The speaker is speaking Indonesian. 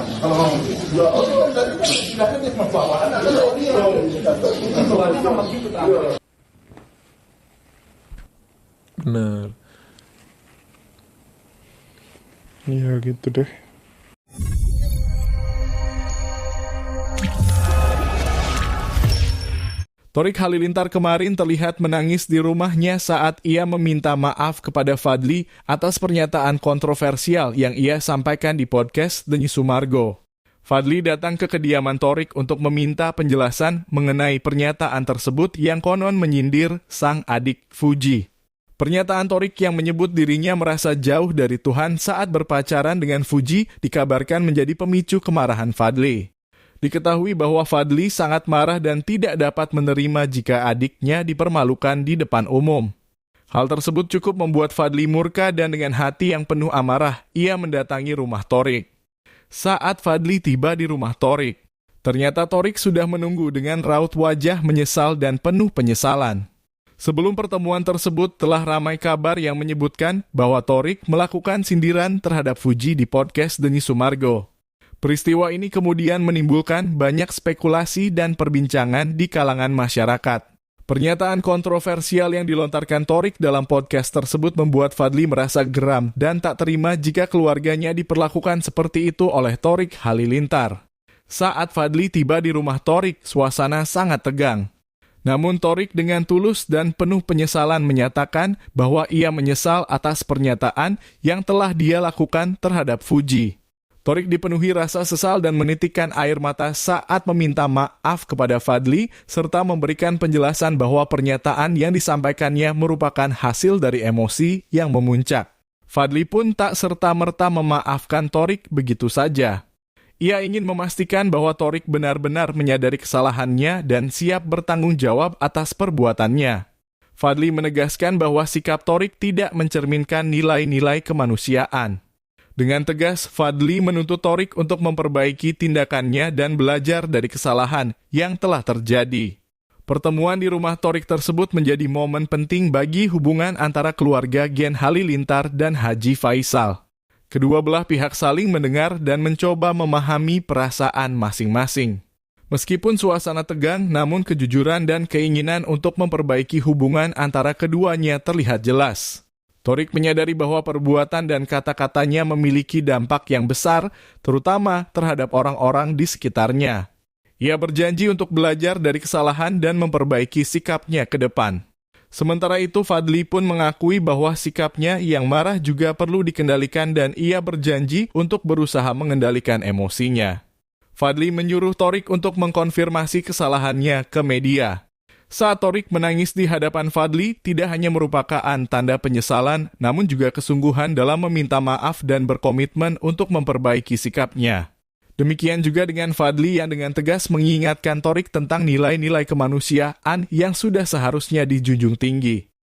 bisa. Kalau ngomong gitu. Silahkan dia membawa anak. Benar. Ya gitu deh. Thorik Halilintar kemarin terlihat menangis di rumahnya saat ia meminta maaf kepada Fadly atas pernyataan kontroversial yang ia sampaikan di podcast Denny Sumargo. Fadly datang ke kediaman Thorik untuk meminta penjelasan mengenai pernyataan tersebut yang konon menyindir sang adik Fuji. Pernyataan Thorik yang menyebut dirinya merasa jauh dari Tuhan saat berpacaran dengan Fuji dikabarkan menjadi pemicu kemarahan Fadly. Diketahui bahwa Fadly sangat marah dan tidak dapat menerima jika adiknya dipermalukan di depan umum. Hal tersebut cukup membuat Fadly murka dan dengan hati yang penuh amarah, ia mendatangi rumah Thorik. Saat Fadly tiba di rumah Thorik, ternyata Thorik sudah menunggu dengan raut wajah menyesal dan penuh penyesalan. Sebelum pertemuan tersebut telah ramai kabar yang menyebutkan bahwa Thorik melakukan sindiran terhadap Fuji di podcast Denny Sumargo. Peristiwa ini kemudian menimbulkan banyak spekulasi dan perbincangan di kalangan masyarakat. Pernyataan kontroversial yang dilontarkan Thorik dalam podcast tersebut membuat Fadly merasa geram dan tak terima jika keluarganya diperlakukan seperti itu oleh Thorik Halilintar. Saat Fadly tiba di rumah Thorik, suasana sangat tegang. Namun Thorik dengan tulus dan penuh penyesalan menyatakan bahwa ia menyesal atas pernyataan yang telah dia lakukan terhadap Fuji. Thorik dipenuhi rasa sesal dan menitikkan air mata saat meminta maaf kepada Fadly serta memberikan penjelasan bahwa pernyataan yang disampaikannya merupakan hasil dari emosi yang memuncak. Fadly pun tak serta-merta memaafkan Thorik begitu saja. Ia ingin memastikan bahwa Thorik benar-benar menyadari kesalahannya dan siap bertanggung jawab atas perbuatannya. Fadly menegaskan bahwa sikap Thorik tidak mencerminkan nilai-nilai kemanusiaan. Dengan tegas, Fadly menuntut Thorik untuk memperbaiki tindakannya dan belajar dari kesalahan yang telah terjadi. Pertemuan di rumah Thorik tersebut menjadi momen penting bagi hubungan antara keluarga Gen Halilintar dan Haji Faisal. Kedua belah pihak saling mendengar dan mencoba memahami perasaan masing-masing. Meskipun suasana tegang, namun kejujuran dan keinginan untuk memperbaiki hubungan antara keduanya terlihat jelas. Thorik menyadari bahwa perbuatan dan kata-katanya memiliki dampak yang besar, terutama terhadap orang-orang di sekitarnya. Ia berjanji untuk belajar dari kesalahan dan memperbaiki sikapnya ke depan. Sementara itu, Fadly pun mengakui bahwa sikapnya yang marah juga perlu dikendalikan dan ia berjanji untuk berusaha mengendalikan emosinya. Fadly menyuruh Thorik untuk mengkonfirmasi kesalahannya ke media. Saat Thorik menangis di hadapan Fadly, tidak hanya merupakan tanda penyesalan, namun juga kesungguhan dalam meminta maaf dan berkomitmen untuk memperbaiki sikapnya. Demikian juga dengan Fadly yang dengan tegas mengingatkan Thorik tentang nilai-nilai kemanusiaan yang sudah seharusnya dijunjung tinggi.